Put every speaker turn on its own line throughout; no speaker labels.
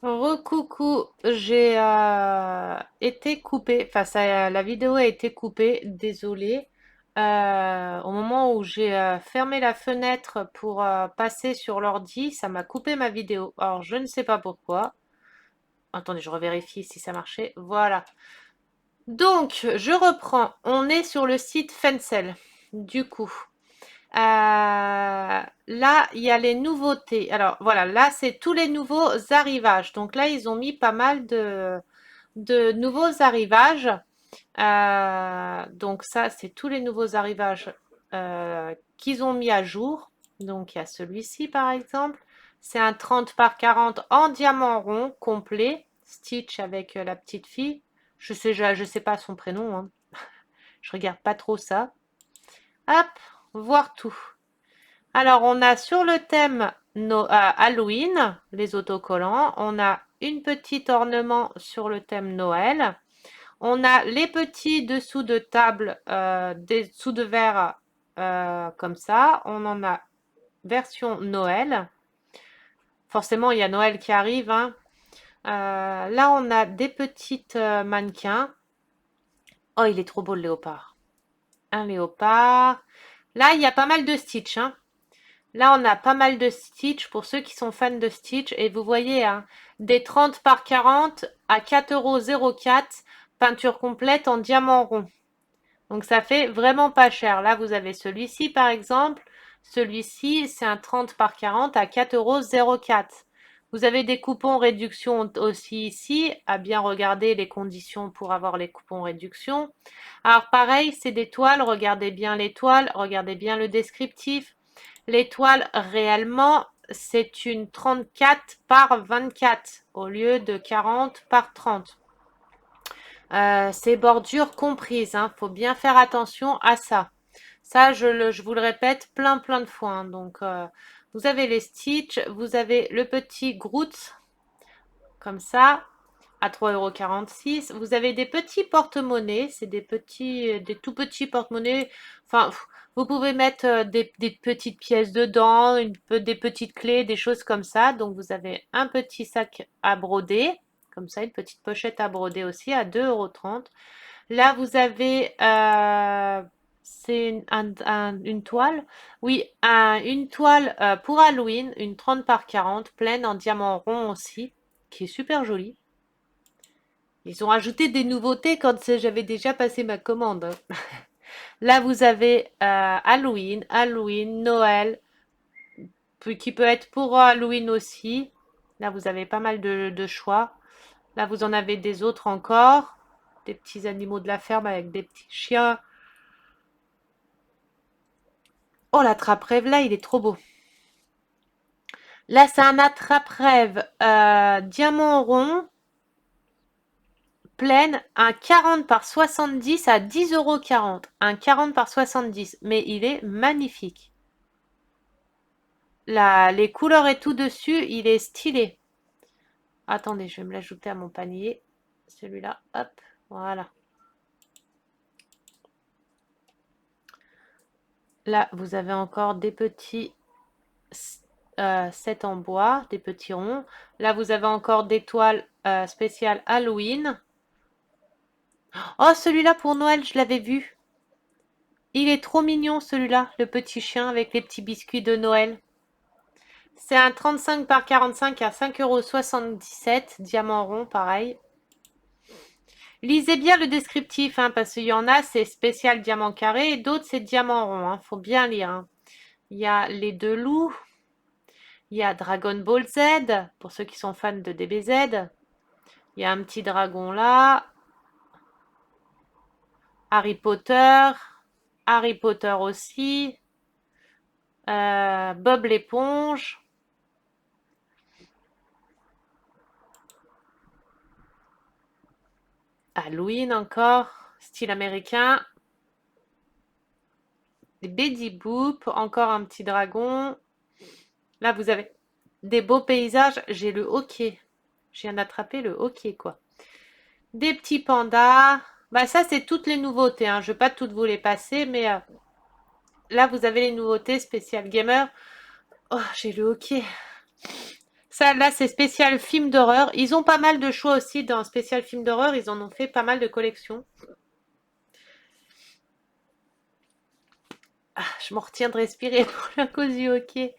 Recoucou, j'ai été coupée, enfin la vidéo a été coupée, désolée. Au moment où j'ai fermé la fenêtre pour passer sur l'ordi, ça m'a coupé ma vidéo. Alors je ne sais pas pourquoi. Attendez, je revérifie si ça marchait. Voilà. Donc, je reprends. On est sur le site Fencel. Du coup, là, il y a les nouveautés. Alors voilà, là, c'est tous les nouveaux arrivages. Donc là, ils ont mis pas mal de nouveaux arrivages. Donc ça, c'est tous les nouveaux arrivages qu'ils ont mis à jour. Donc il y a celui-ci, par exemple. C'est un 30 par 40 en diamant rond, complet. Stitch avec la petite fille. Je sais pas son prénom, hein. Je regarde pas trop ça. Hop, voir tout. Alors, on a sur le thème Halloween, les autocollants. On a une petite ornement sur le thème Noël. On a les petits dessous de table, des dessous de verre comme ça. On en a version Noël. Forcément, il y a Noël qui arrive, hein. Là, on a des petites mannequins. Oh, il est trop beau le léopard. Un léopard. Là, il y a pas mal de Stitch, hein. Là, on a pas mal de Stitch pour ceux qui sont fans de Stitch. Et vous voyez, hein, des 30 par 40 à 4,04 €, peinture complète en diamant rond. Donc ça fait vraiment pas cher. Là, vous avez celui-ci par exemple. Celui-ci, c'est un 30 par 40 à 4,04 €. Vous avez des coupons réduction aussi ici. À bien regarder les conditions pour avoir les coupons réduction. Alors pareil, c'est des toiles. Regardez bien les toiles. Regardez bien le descriptif. L'étoile, réellement, c'est une 34 par 24 au lieu de 40 par 30. C'est bordures comprises, hein. Faut bien faire attention à ça. Ça, je vous le répète plein de fois, hein. Donc, vous avez les Stitch, vous avez le petit Groot, comme ça, à 3,46 €. Vous avez des petits porte-monnaies, c'est des tout petits porte-monnaies. Enfin, vous pouvez mettre des petites pièces dedans, des petites clés, des choses comme ça. Donc, vous avez un petit sac à broder, comme ça, une petite pochette à broder aussi à 2,30 €. Là, vous avez, c'est une toile. Oui, une toile pour Halloween, une 30 par 40, pleine en diamant rond aussi, qui est super jolie. Ils ont ajouté des nouveautés quand j'avais déjà passé ma commande, hein. Là, vous avez Halloween, Noël, qui peut être pour Halloween aussi. Là, vous avez pas mal de choix. Là, vous en avez des autres encore. Des petits animaux de la ferme avec des petits chiens. Oh, l'attrape-rêve là, il est trop beau. Là, c'est un attrape-rêve diamant rond, pleine, un 40 par 70 à 10,40 €. Un 40 par 70, mais il est magnifique. Les couleurs et tout dessus, il est stylé. Attendez, je vais me l'ajouter à mon panier. Celui-là, hop, voilà. Là, vous avez encore des petits sets en bois, des petits ronds. Là, vous avez encore des toiles spéciales Halloween. Oh, celui-là pour Noël, je l'avais vu. Il est trop mignon celui-là, le petit chien avec les petits biscuits de Noël. C'est un 35 par 45 à 5,77 €, diamant rond, pareil. Lisez bien le descriptif, hein, parce qu'il y en a, c'est spécial diamant carré, et d'autres, c'est diamant rond, hein. Faut bien lire, hein. Il y a les deux loups, il y a Dragon Ball Z, pour ceux qui sont fans de DBZ. Il y a un petit dragon là. Harry Potter. Harry Potter aussi. Bob l'éponge. Halloween encore. Style américain. Des Betty Boop. Encore un petit dragon. Là, vous avez des beaux paysages. J'ai le hockey. Je viens d'attraper le hockey, quoi. Des petits pandas. Bah, ça, c'est toutes les nouveautés, hein. Je ne vais pas toutes vous les passer, mais là, vous avez les nouveautés spécial gamer. Oh, j'ai le hockey. Ça, là, c'est spécial film d'horreur. Ils ont pas mal de choix aussi dans spécial film d'horreur. Ils en ont fait pas mal de collections. Ah, je m'en retiens de respirer pour la cause du hockey.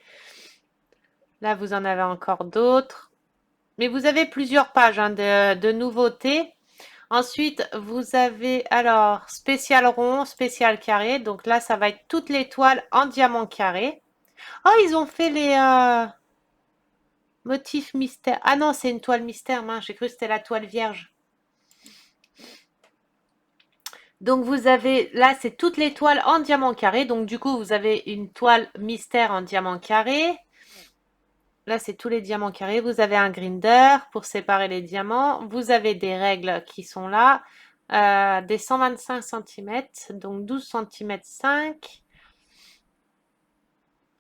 Là, vous en avez encore d'autres. Mais vous avez plusieurs pages hein, de nouveautés. Ensuite, vous avez alors spécial rond, spécial carré. Donc là, ça va être toutes les toiles en diamant carré. Oh, ils ont fait les motifs mystère. Ah non, c'est une toile mystère. Mince, j'ai cru que c'était la toile vierge. Donc vous avez, là, c'est toutes les toiles en diamant carré. Donc du coup, vous avez une toile mystère en diamant carré. Là, c'est tous les diamants carrés. Vous avez un grinder pour séparer les diamants. Vous avez des règles qui sont là. Des 125 cm, donc 12 cm 5.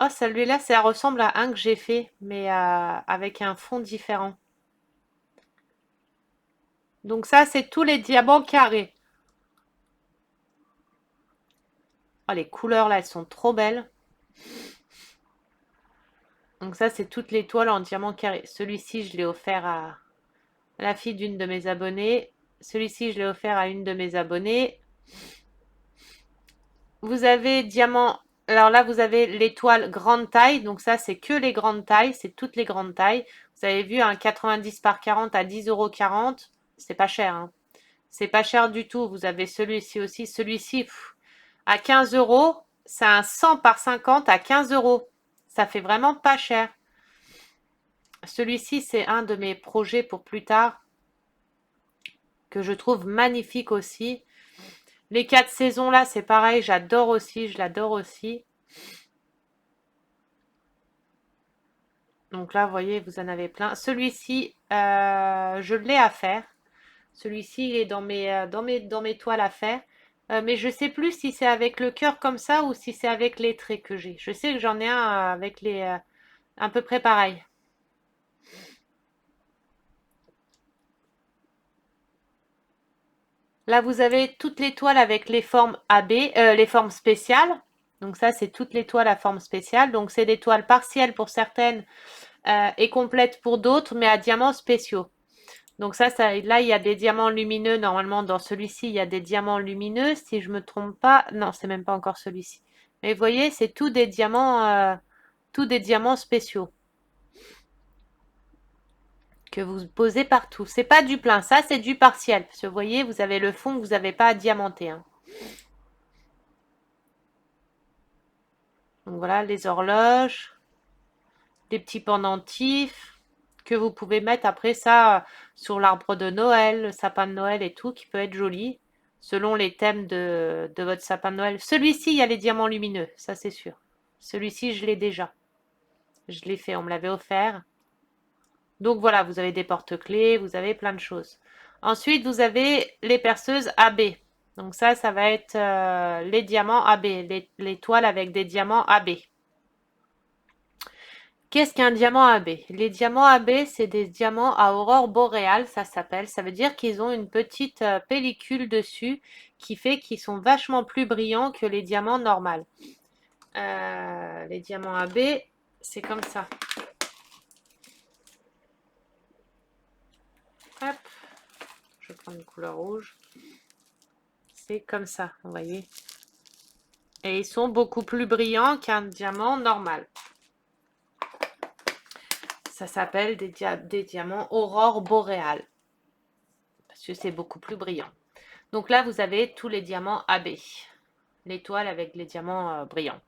Oh, celui-là, ça ressemble à un que j'ai fait, mais avec un fond différent. Donc ça, c'est tous les diamants carrés. Oh, les couleurs, là, elles sont trop belles. Donc ça, c'est toutes les toiles en diamant carré. Celui-ci, je l'ai offert à la fille d'une de mes abonnées. Celui-ci, je l'ai offert à une de mes abonnées. Vous avez diamant. Alors là, vous avez l'étoile grande taille. Donc ça, c'est que les grandes tailles. C'est toutes les grandes tailles. Vous avez vu un 90 par 40 à 10,40 €. C'est pas cher, hein. C'est pas cher du tout. Vous avez celui-ci aussi. Celui-ci, à 15 euros. C'est un 100 par 50 à 15 euros. Ça fait vraiment pas cher. Celui-ci, c'est un de mes projets pour plus tard que je trouve magnifique aussi. Les 4 saisons là, c'est pareil. J'adore aussi. Je l'adore aussi. Donc là, vous voyez, vous en avez plein. Celui-ci, je l'ai à faire. Celui-ci, il est dans mes toiles à faire. Mais je sais plus si c'est avec le cœur comme ça ou si c'est avec les traits que j'ai. Je sais que j'en ai un avec les à peu près pareil. Là, vous avez toutes les toiles avec les formes AB, les formes spéciales. Donc ça, c'est toutes les toiles à forme spéciale. Donc c'est des toiles partielles pour certaines et complètes pour d'autres, mais à diamants spéciaux. Donc ça, là, il y a des diamants lumineux. Normalement, dans celui-ci, il y a des diamants lumineux. Si je me trompe pas, non, c'est même pas encore celui-ci. Mais vous voyez, c'est tout des diamants spéciaux que vous posez partout. C'est pas du plein, ça, c'est du partiel. Parce que vous voyez, vous avez le fond que vous n'avez pas à diamanter, hein. Donc voilà, les horloges, des petits pendentifs que vous pouvez mettre après ça sur l'arbre de Noël, le sapin de Noël et tout, qui peut être joli selon les thèmes de votre sapin de Noël. Celui-ci, il y a les diamants lumineux, ça c'est sûr. Celui-ci, je l'ai déjà. Je l'ai fait, on me l'avait offert. Donc voilà, vous avez des porte-clés, vous avez plein de choses. Ensuite, vous avez les perceuses AB. Donc ça va être les diamants AB, les toiles avec des diamants AB. Qu'est-ce qu'un diamant AB? Les diamants AB, c'est des diamants à aurore boréale, ça s'appelle. Ça veut dire qu'ils ont une petite pellicule dessus qui fait qu'ils sont vachement plus brillants que les diamants normaux. Les diamants AB, c'est comme ça. Hop, je prends une couleur rouge. C'est comme ça, vous voyez. Et ils sont beaucoup plus brillants qu'un diamant normal. Ça s'appelle des diamants aurore boréale. Parce que c'est beaucoup plus brillant. Donc là, vous avez tous les diamants AB. L'étoile avec les diamants brillants.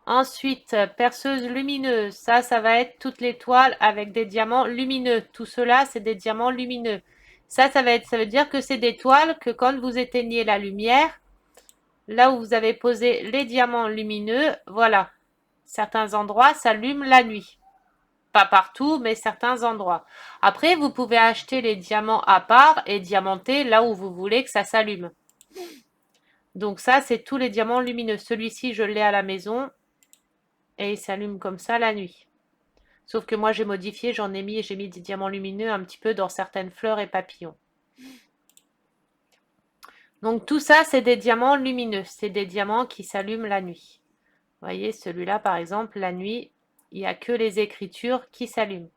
Ensuite, perceuse lumineuse. Ça va être toutes les toiles avec des diamants lumineux. Tout cela, c'est des diamants lumineux. Ça veut dire que c'est des toiles que quand vous éteignez la lumière, là où vous avez posé les diamants lumineux, voilà. Certains endroits s'allument la nuit. Pas partout, mais certains endroits. Après, vous pouvez acheter les diamants à part et diamanter là où vous voulez que ça s'allume. Donc ça, c'est tous les diamants lumineux. Celui-ci, je l'ai à la maison et il s'allume comme ça la nuit. Sauf que moi, j'ai modifié, j'ai mis des diamants lumineux un petit peu dans certaines fleurs et papillons. Donc tout ça, c'est des diamants lumineux. C'est des diamants qui s'allument la nuit. Vous voyez, celui-là, par exemple, la nuit, il n'y a que les écritures qui s'allument,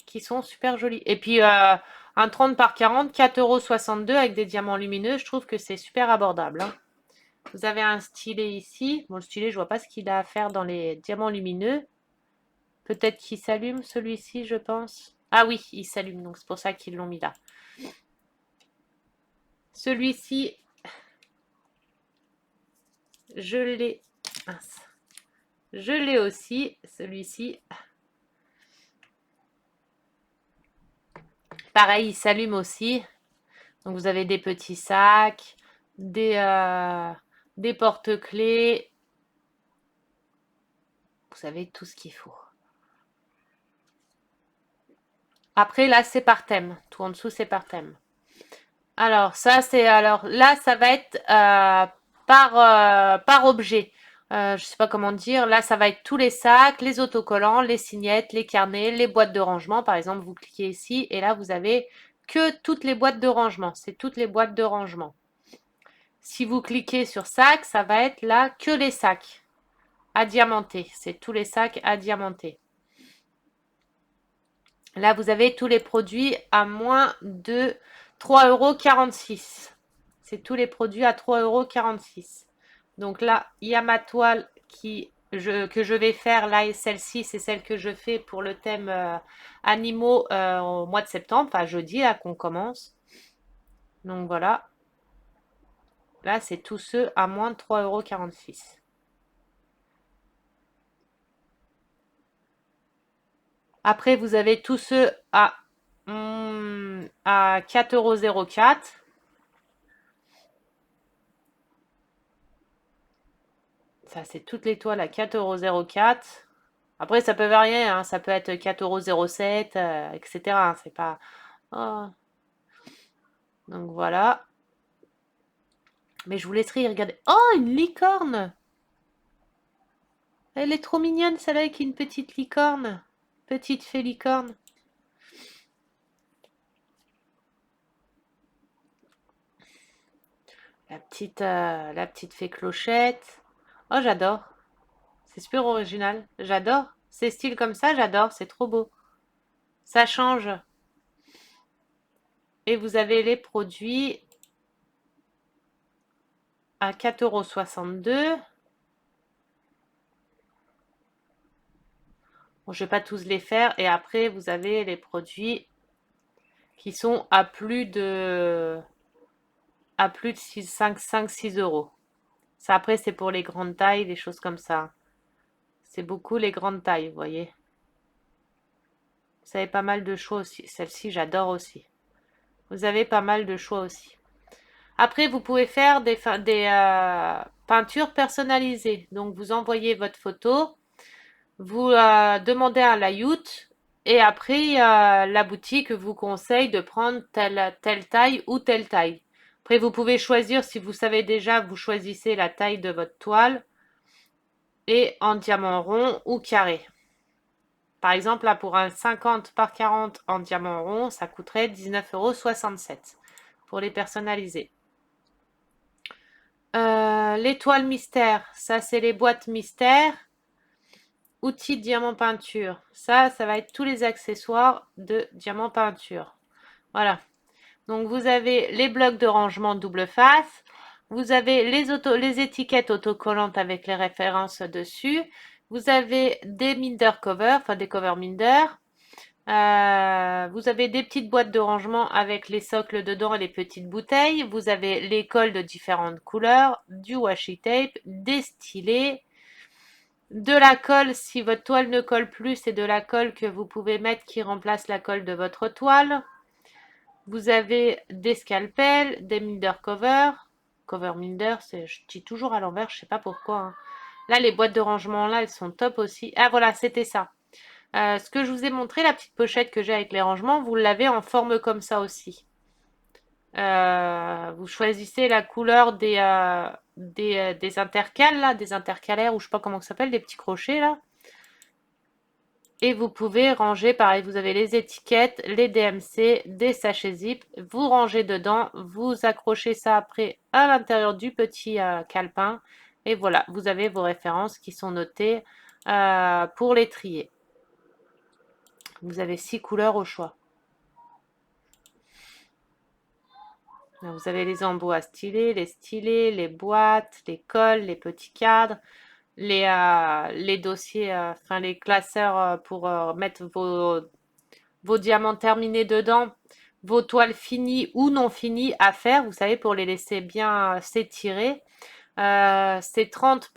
qui sont super jolies. Et puis, un 30 par 40, 4,62 € avec des diamants lumineux, je trouve que c'est super abordable, hein. Vous avez un stylet ici. Bon, le stylet, je vois pas ce qu'il a à faire dans les diamants lumineux. Peut-être qu'il s'allume, celui-ci, je pense. Ah oui, il s'allume, donc c'est pour ça qu'ils l'ont mis là. Celui-ci, je l'ai. Mince. Je l'ai aussi, celui-ci. Pareil, il s'allume aussi. Donc vous avez des petits sacs, des porte-clés. Vous avez tout ce qu'il faut. Après, là, c'est par thème. Tout en dessous, c'est par thème. Alors, là, ça va être par objet. Je sais pas comment dire. Là, ça va être tous les sacs, les autocollants, les signettes, les carnets, les boîtes de rangement. Par exemple, vous cliquez ici et là, vous avez que toutes les boîtes de rangement. C'est toutes les boîtes de rangement. Si vous cliquez sur sac, ça va être là que les sacs à diamanter. C'est tous les sacs à diamanter. Là, vous avez tous les produits à moins de 3,46 €. C'est tous les produits à 3,46 €. Donc là, il y a ma toile que je vais faire. Là, et celle-ci, c'est celle que je fais pour le thème animaux au mois de septembre. Enfin, jeudi, là, qu'on commence. Donc voilà. Là, c'est tous ceux à moins de 3,46 €. Après, vous avez tous ceux à 4,04 €. Ça, c'est toutes les toiles à 4,04 €. Après, ça peut varier, hein. Ça peut être 4,07 €, etc. C'est pas... Oh. Donc voilà. Mais je vous laisserai y regarder. Oh, une licorne! Elle est trop mignonne, celle-là, avec une petite licorne. Petite fée licorne. La petite fée clochette. Oh, j'adore. C'est super original. J'adore. Ces styles comme ça, j'adore. C'est trop beau. Ça change. Et vous avez les produits à 4,62 €. Bon, je ne vais pas tous les faire. Et après, vous avez les produits qui sont à plus de 5-6 €. Ça, après, c'est pour les grandes tailles, des choses comme ça. C'est beaucoup les grandes tailles, vous voyez. Vous avez pas mal de choix aussi. Celle-ci, j'adore aussi. Vous avez pas mal de choix aussi. Après, vous pouvez faire des peintures personnalisées. Donc, vous envoyez votre photo, vous demandez un layout et après, la boutique vous conseille de prendre telle taille ou telle taille. Après, vous pouvez choisir, si vous savez déjà, vous choisissez la taille de votre toile et en diamant rond ou carré. Par exemple, là, pour un 50 par 40 en diamant rond, ça coûterait 19,67 € pour les personnaliser. L'étoile mystère, ça c'est les boîtes mystères. Outils de diamant peinture, ça va être tous les accessoires de diamant peinture. Voilà. Donc vous avez les blocs de rangement double face. Vous avez les étiquettes autocollantes avec les références dessus. Vous avez des Minder covers, enfin des cover Minder. Vous avez des petites boîtes de rangement avec les socles dedans et les petites bouteilles. Vous avez les cols de différentes couleurs, du washi tape, des stylets, de la colle. Si votre toile ne colle plus, c'est de la colle que vous pouvez mettre qui remplace la colle de votre toile. Vous avez des scalpels, des Minder cover. Cover Minder, je dis toujours à l'envers, je sais pas pourquoi, hein. Là, les boîtes de rangement, là, elles sont top aussi. Ah voilà, c'était ça. Ce que je vous ai montré, la petite pochette que j'ai avec les rangements, vous l'avez en forme comme ça aussi. Vous choisissez la couleur des intercales, là, des intercalaires, ou je sais pas comment ça s'appelle, des petits crochets, là. Et vous pouvez ranger, pareil, vous avez les étiquettes, les DMC, des sachets zip, vous rangez dedans, vous accrochez ça après à l'intérieur du petit calepin Et voilà, vous avez vos références qui sont notées pour les trier. Vous avez 6 couleurs au choix. Vous avez les embouts à stylés, les boîtes, les cols, les petits cadres, les dossiers, enfin les classeurs pour mettre vos diamants terminés dedans, vos toiles finies ou non finies à faire, vous savez, pour les laisser bien s'étirer. C'est 30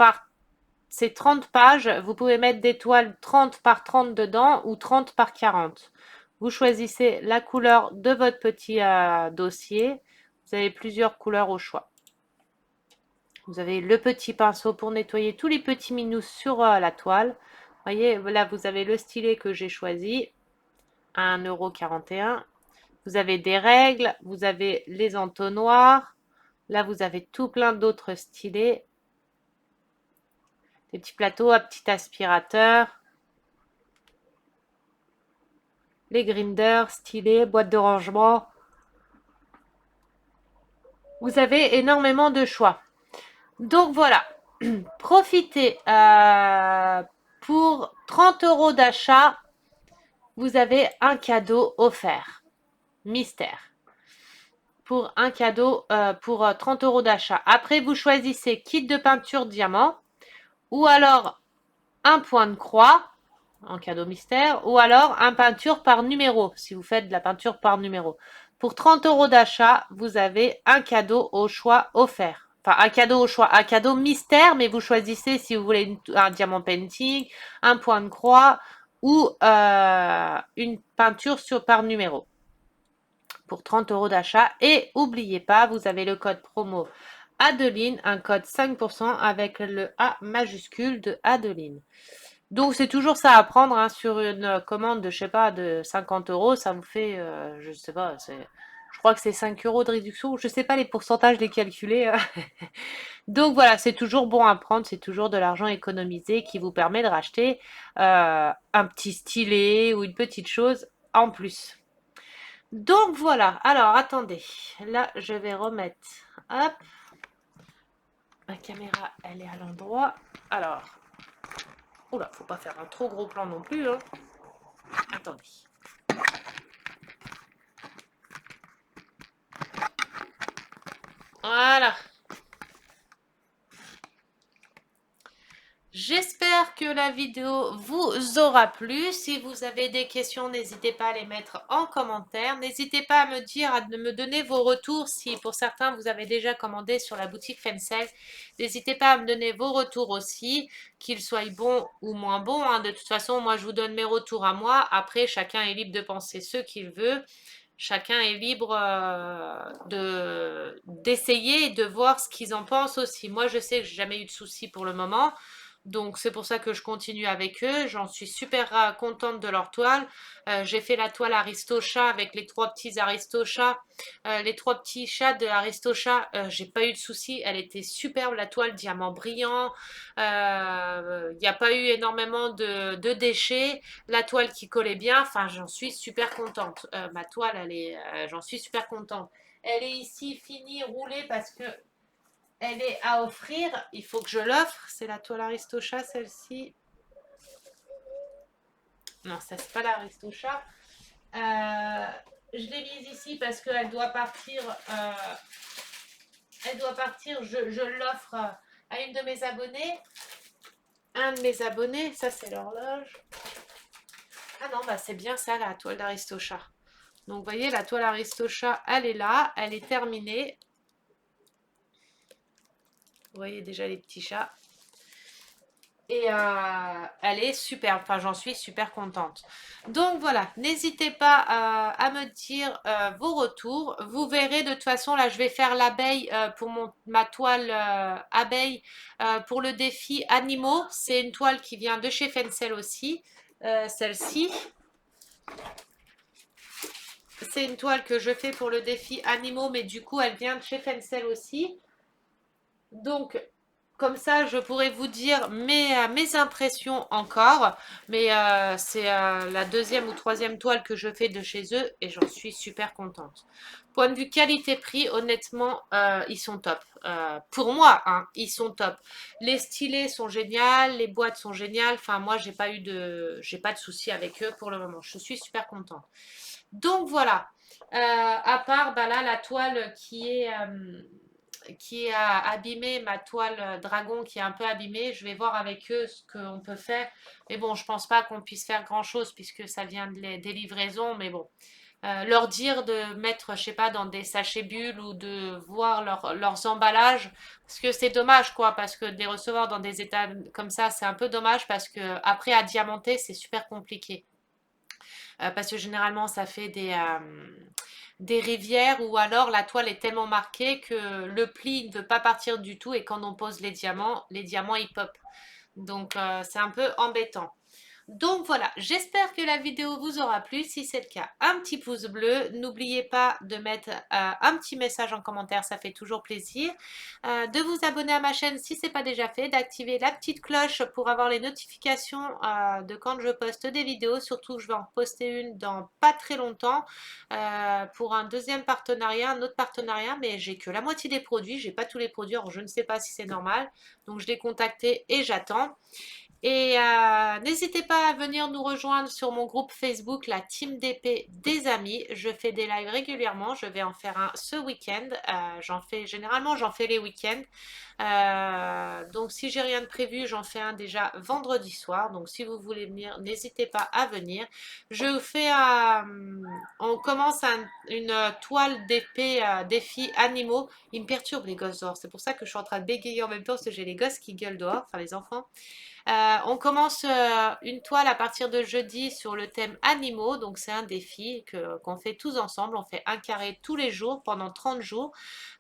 pages. Vous pouvez mettre des toiles 30 par 30 dedans ou 30 par 40. Vous choisissez la couleur de votre petit dossier. Vous avez plusieurs couleurs au choix. Vous avez le petit pinceau pour nettoyer tous les petits minous sur la toile. Vous voyez, là, vous avez le stylet que j'ai choisi à 1,41 €. Vous avez des règles, vous avez les entonnoirs. Là, vous avez tout plein d'autres stylets. Des petits plateaux à petit aspirateur. Les grinders, stylés, boîte de rangement. Vous avez énormément de choix. Donc voilà, profitez. Pour 30 € d'achat, vous avez un cadeau offert. Mystère. Pour un cadeau pour 30 € d'achat. Après, vous choisissez kit de peinture diamant ou alors un point de croix en cadeau mystère ou alors un peinture par numéro si vous faites de la peinture par numéro. Pour 30 € d'achat, vous avez un cadeau au choix offert. Enfin, un cadeau au choix, un cadeau mystère, mais vous choisissez si vous voulez un diamant painting, un point de croix ou une peinture par numéro pour 30 € d'achat. Et n'oubliez pas, vous avez le code promo Adeline, un code 5% avec le A majuscule de Adeline. Donc c'est toujours ça à prendre hein, sur une commande de, je sais pas, de 50 €, ça vous fait, je sais pas, je crois que c'est 5 € de réduction, je sais pas les pourcentages, les calculer. Donc voilà, c'est toujours bon à prendre, c'est toujours de l'argent économisé qui vous permet de racheter un petit stylet ou une petite chose en plus. Donc voilà, alors attendez, là je vais remettre, hop, ma caméra elle est à l'endroit, alors, oula, faut pas faire un trop gros plan non plus, hein. Attendez. Voilà. J'espère que la vidéo vous aura plu. Si vous avez des questions, n'hésitez pas à les mettre en commentaire. N'hésitez pas à me dire, à me donner vos retours. Si pour certains, vous avez déjà commandé sur la boutique Fencel, n'hésitez pas à me donner vos retours aussi, qu'ils soient bons ou moins bons, hein. De toute façon, moi, je vous donne mes retours à moi. Après, chacun est libre de penser ce qu'il veut. Chacun est libre d'essayer et de voir ce qu'ils en pensent aussi. Moi, je sais que j'ai jamais eu de soucis pour le moment. Donc c'est pour ça que je continue avec eux. J'en suis super contente de leur toile. J'ai fait la toile Aristocha avec les 3 petits Aristochats. Les 3 petits chats de Aristocha, j'ai pas eu de soucis. Elle était superbe, la toile diamant brillant. Il n'y a pas eu énormément de déchets. La toile qui collait bien. Enfin, j'en suis super contente. Ma toile, j'en suis super contente. Elle est ici finie, roulée parce que elle est à offrir. Il faut que je l'offre. C'est la toile Aristocha, celle-ci. Non, ça, c'est pas l'Aristocha. Je l'ai mise ici parce qu'elle doit partir. Elle doit partir. Je l'offre à une de mes abonnées. Un de mes abonnés. Ça, c'est l'horloge. Ah non, bah c'est bien ça, la toile d'Aristocha. Donc, vous voyez, la toile Aristocha, elle est là. Elle est terminée. Vous voyez déjà les petits chats. Et elle est superbe, enfin j'en suis super contente. Donc voilà, n'hésitez pas à me dire vos retours. Vous verrez de toute façon, là je vais faire l'abeille pour ma toile abeille pour le défi animaux. C'est une toile qui vient de chez Fencel aussi, celle-ci. C'est une toile que je fais pour le défi animaux, mais du coup elle vient de chez Fencel aussi. Donc comme ça, je pourrais vous dire mes impressions encore. Mais c'est la deuxième ou troisième toile que je fais de chez eux et j'en suis super contente. Point de vue qualité-prix, honnêtement, ils sont top. Pour moi, hein, ils sont top. Les stylés sont géniaux, les boîtes sont géniales. Enfin, moi, j'ai pas de soucis avec eux pour le moment. Je suis super contente. Donc voilà. À part bah là la toile qui a abîmé ma toile dragon qui est un peu abîmée. Je vais voir avec eux ce qu'on peut faire. Mais bon, je pense pas qu'on puisse faire grand chose puisque ça vient des livraisons. Mais bon, leur dire de mettre, je sais pas, dans des sachets bulles ou de voir leurs emballages. Parce que c'est dommage quoi, parce que de les recevoir dans des états comme ça, c'est un peu dommage parce que après à diamanter, c'est super compliqué. Parce que généralement ça fait des rivières ou alors la toile est tellement marquée que le pli ne veut pas partir du tout et quand on pose les diamants ils pop. Donc c'est un peu embêtant. Donc voilà, j'espère que la vidéo vous aura plu. Si c'est le cas, un petit pouce bleu. N'oubliez pas de mettre un petit message en commentaire, ça fait toujours plaisir. De vous abonner à ma chaîne si ce n'est pas déjà fait, d'activer la petite cloche pour avoir les notifications de quand je poste des vidéos. Surtout, je vais en poster une dans pas très longtemps pour un deuxième partenariat, un autre partenariat, mais j'ai que la moitié des produits, j'ai pas tous les produits, alors je ne sais pas si c'est normal. Donc je l'ai contacté et j'attends. Et n'hésitez pas à venir nous rejoindre sur mon groupe Facebook, la Team d'épée des amis. Je fais des lives régulièrement. Je vais en faire un ce week-end. Généralement, j'en fais les week-ends. Donc, si j'ai rien de prévu, j'en fais un déjà vendredi soir. Donc, si vous voulez venir, n'hésitez pas à venir. Je fais, on commence une toile d'épée défi animaux. Ils me perturbent les gosses dehors. C'est pour ça que je suis en train de bégayer en même temps parce que j'ai les gosses qui gueulent dehors, enfin les enfants. On commence une toile à partir de jeudi sur le thème animaux. Donc, c'est un défi qu'on fait tous ensemble. On fait un carré tous les jours pendant 30 jours.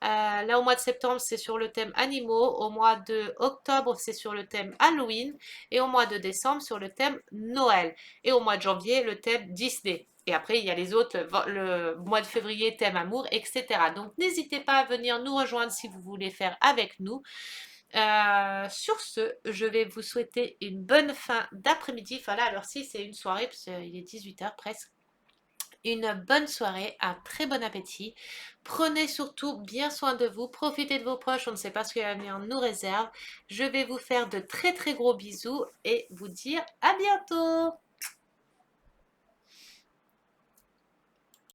Là, au mois de septembre, c'est sur le thème animaux. Au mois de octobre, c'est sur le thème Halloween. Et au mois de décembre, sur le thème Noël. Et au mois de janvier, le thème Disney. Et après, il y a les autres, le mois de février, thème amour, etc. Donc, n'hésitez pas à venir nous rejoindre si vous voulez faire avec nous. Sur ce, je vais vous souhaiter une bonne fin d'après-midi. Enfin là, alors si c'est une soirée, parce qu'il est 18 h presque. Une bonne soirée, un très bon appétit. Prenez surtout bien soin de vous, profitez de vos proches, on ne sait pas ce que l'avenir nous réserve. Je vais vous faire de très très gros bisous et vous dire à bientôt.